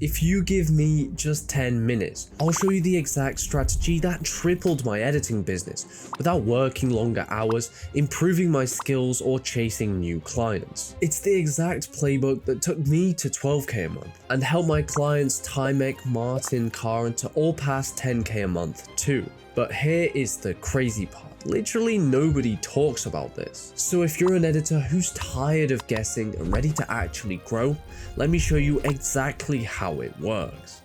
If you give me just 10 minutes, I'll show you the exact strategy that tripled my editing business without working longer hours, improving my skills, or chasing new clients. It's the exact playbook that took me to 12k a month and helped my clients Timek, Martin, Karen to all pass 10k a month too. But here is the crazy part. Literally nobody talks about this. So if you're an editor who's tired of guessing and ready to actually grow, let me show you exactly how it works.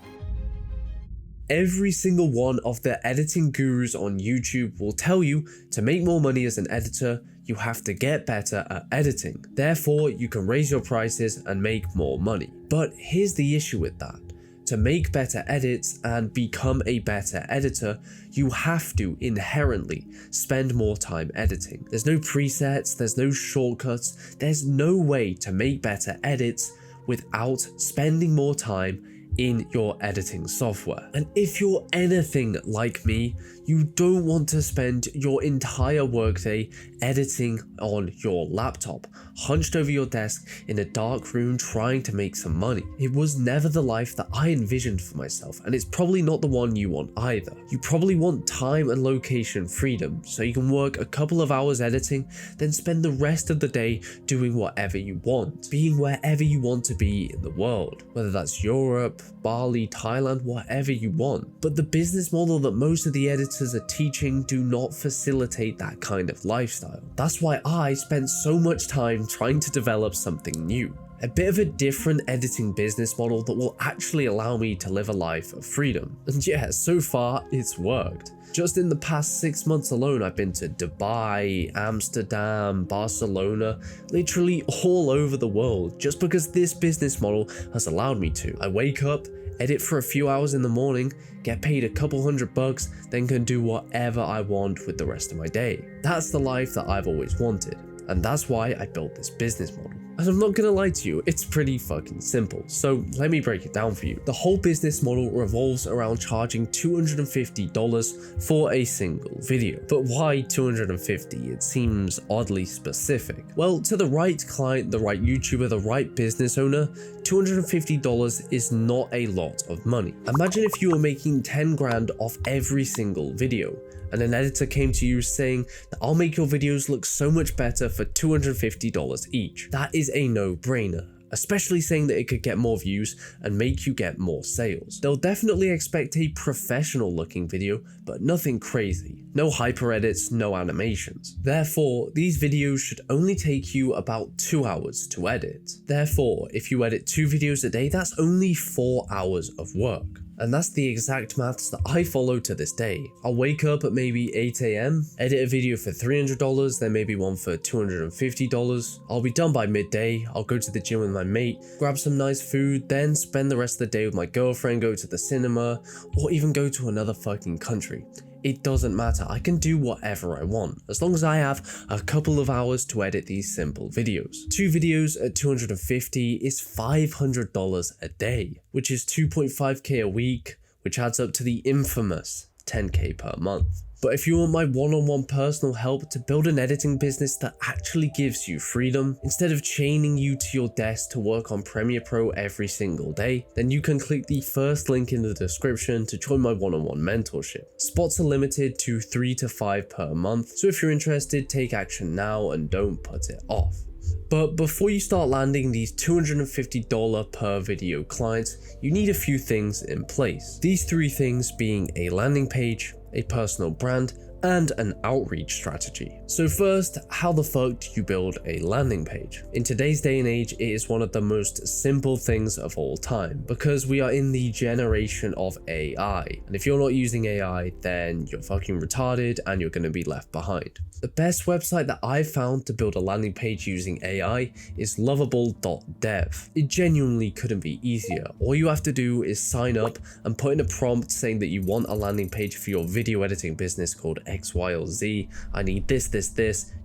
Every single one of the editing gurus on YouTube will tell you to make more money as an editor, you have to get better at editing. Therefore, you can raise your prices and make more money. But here's the issue with that. To make better edits and become a better editor, you have to inherently spend more time editing. There's no presets, there's no shortcuts, there's no way to make better edits without spending more time in your editing software. And if you're anything like me, you don't want to spend your entire workday editing on your laptop, hunched over your desk in a dark room trying to make some money. It was never the life that I envisioned for myself, and it's probably not the one you want either. You probably want time and location freedom, so you can work a couple of hours editing, then spend the rest of the day doing whatever you want, being wherever you want to be in the world, whether that's Europe, Bali, Thailand, whatever you want. But the business model that most of the editors are teaching do not facilitate that kind of lifestyle. That's why I spent so much time trying to develop something new. A bit of a different editing business model that will actually allow me to live a life of freedom. And yeah, so far it's worked. Just in the past 6 months alone, I've been to Dubai, Amsterdam, Barcelona, literally all over the world, just because this business model has allowed me to. I wake up, edit for a few hours in the morning, get paid a couple $100, then can do whatever I want with the rest of my day. That's the life that I've always wanted, and that's why I built this business model. And I'm not gonna lie to you, it's pretty fucking simple. So let me break it down for you. The whole business model revolves around charging $250 for a single video. But why 250? It seems oddly specific. Well, to the right client, the right YouTuber, the right business owner, $250 is not a lot of money. Imagine if you were making 10 grand off every single video, and an editor came to you saying that I'll make your videos look so much better for $250 each. That is a no-brainer, especially saying that it could get more views and make you get more sales. They'll definitely expect a professional looking video, but nothing crazy. No hyper edits, no animations. Therefore, these videos should only take you about 2 hours to edit. Therefore, if you edit 2 videos a day, that's only 4 hours of work. And that's the exact maths that I follow to this day. I'll wake up at maybe 8 AM, edit a video for $300, then maybe one for $250. I'll be done by midday, I'll go to the gym with my mate, grab some nice food, then spend the rest of the day with my girlfriend, go to the cinema, or even go to another fucking country. It doesn't matter, I can do whatever I want, as long as I have a couple of hours to edit these simple videos. 2 videos at $250 is $500 a day, which is 2.5k a week, which adds up to the infamous 10k per month. But if you want my one-on-one personal help to build an editing business that actually gives you freedom, instead of chaining you to your desk to work on Premiere Pro every single day, then you can click the first link in the description to join my one-on-one mentorship. Spots are limited to 3 to 5 per month, so if you're interested, take action now and don't put it off. But before you start landing these $250 per video clients, you need a few things in place. These 3 things being a landing page, a personal brand, and an outreach strategy. So first, how the fuck do you build a landing page? In today's day and age, it is one of the most simple things of all time, because we are in the generation of AI. And if you're not using AI, then you're fucking retarded and you're gonna be left behind. The best website that I've found to build a landing page using AI is lovable.dev. It genuinely couldn't be easier. All you have to do is sign up and put in a prompt saying that you want a landing page for your video editing business called X, Y, or Z. I need this.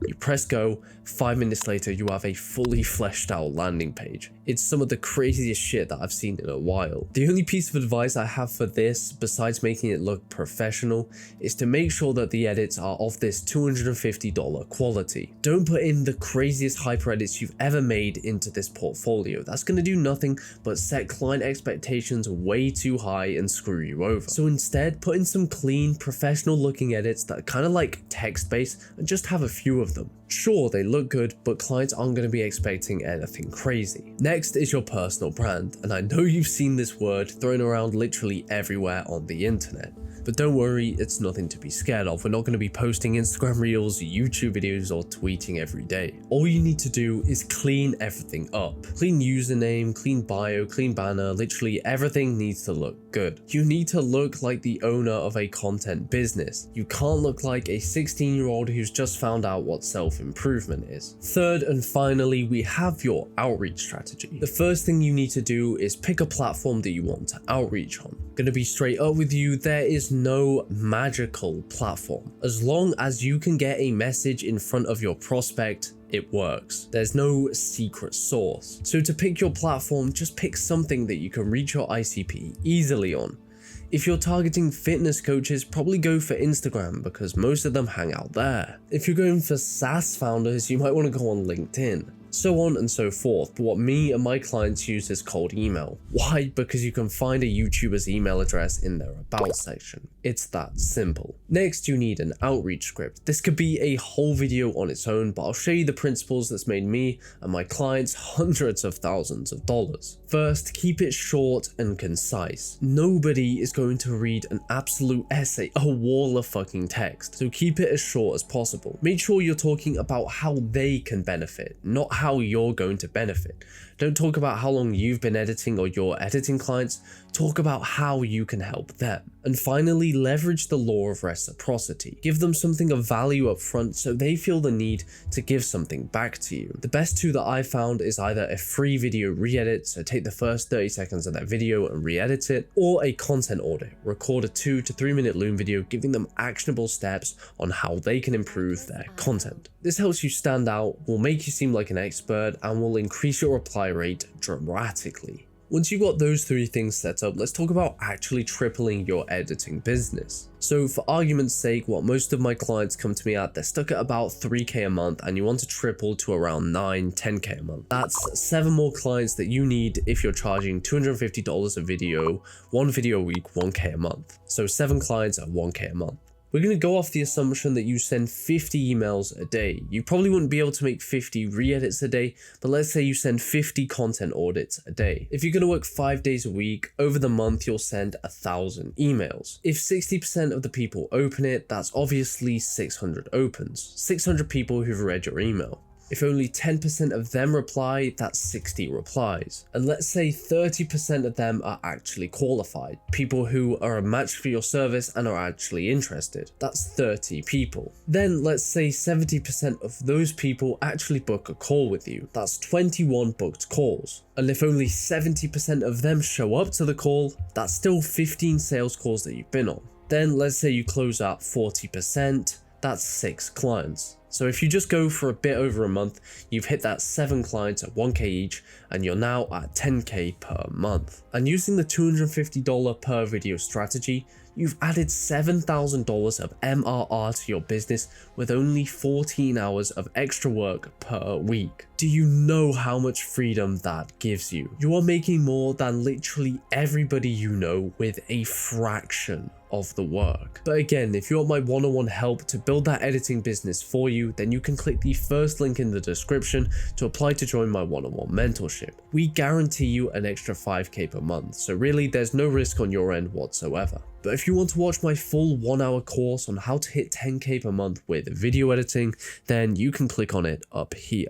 You press go. 5 minutes later, you have a fully fleshed out landing page. It's some of the craziest shit that I've seen in a while. The only piece of advice I have for this, besides making it look professional, is to make sure that the edits are of this $250 quality. Don't put in the craziest hyper edits you've ever made into this portfolio. That's going to do nothing but set client expectations way too high and screw you over. So instead, put in some clean, professional looking edits that are kind of like text-based and just have a few of them. Sure, they look good, but clients aren't going to be expecting anything crazy. Next is your personal brand, and I know you've seen this word thrown around literally everywhere on the internet. But don't worry, it's nothing to be scared of. We're not going to be posting Instagram reels, YouTube videos, or tweeting every day. All you need to do is clean everything up. Clean username, clean bio, clean banner, literally everything needs to look good. You need to look like the owner of a content business. You can't look like a 16-year-old who's just found out what self-improvement is. Third and finally, we have your outreach strategy. The first thing you need to do is pick a platform that you want to outreach on. Gonna be straight up with you, there is no magical platform. As long as you can get a message in front of your prospect, it works. There's no secret sauce. So to pick your platform, just pick something that you can reach your ICP easily on. If you're targeting fitness coaches, probably go for Instagram because most of them hang out there. If you're going for SaaS founders, you might want to go on LinkedIn. So on and so forth, but what me and my clients use is cold email. Why? Because you can find a YouTuber's email address in their about section. It's that simple. Next, you need an outreach script. This could be a whole video on its own, but I'll show you the principles that's made me and my clients hundreds of thousands of dollars. First, keep it short and concise. Nobody is going to read an absolute essay, a wall of fucking text. So keep it as short as possible. Make sure you're talking about how they can benefit, not how you're going to benefit. Don't talk about how long you've been editing or your editing clients, talk about how you can help them. And finally, leverage the law of reciprocity. Give them something of value up front so they feel the need to give something back to you. The best two that I found is either a free video re-edit, so take the first 30 seconds of that video and re-edit it, or a content audit. Record a 2 to 3 minute Loom video giving them actionable steps on how they can improve their content. This helps you stand out, will make you seem like an expert, and will increase your reply rate dramatically. Once you've got those three things set up, let's talk about actually tripling your editing business. So for argument's sake, what most of my clients come to me at, they're stuck at about 3K a month and you want to triple to around 10K a month. That's 7 more clients that you need if you're charging $250 a video, 1 video a week, 1K a month. So 7 clients at 1K a month. We're going to go off the assumption that you send 50 emails a day. You probably wouldn't be able to make 50 re-edits a day, but let's say you send 50 content audits a day. If you're going to work 5 days a week, over the month you'll send 1,000 emails. If 60% of the people open it, that's obviously 600 opens. 600 people who've read your email. If only 10% of them reply, that's 60 replies. And let's say 30% of them are actually qualified, people who are a match for your service and are actually interested. That's 30 people. Then let's say 70% of those people actually book a call with you. That's 21 booked calls. And if only 70% of them show up to the call, that's still 15 sales calls that you've been on. Then let's say you close out 40%, that's 6 clients. So if you just go for a bit over a month, you've hit that 7 clients at 1K each, and you're now at 10K per month. And using the $250 per video strategy, you've added $7,000 of MRR to your business with only 14 hours of extra work per week. Do you know how much freedom that gives you? You are making more than literally everybody you know with a fraction of the work. But again, if you want my one-on-one help to build that editing business for you, then you can click the first link in the description to apply to join my one-on-one mentorship. We guarantee you an extra 5K per month, so really there's no risk on your end whatsoever. But if you want to watch my full 1-hour course on how to hit 10K per month with video editing, then you can click on it up here.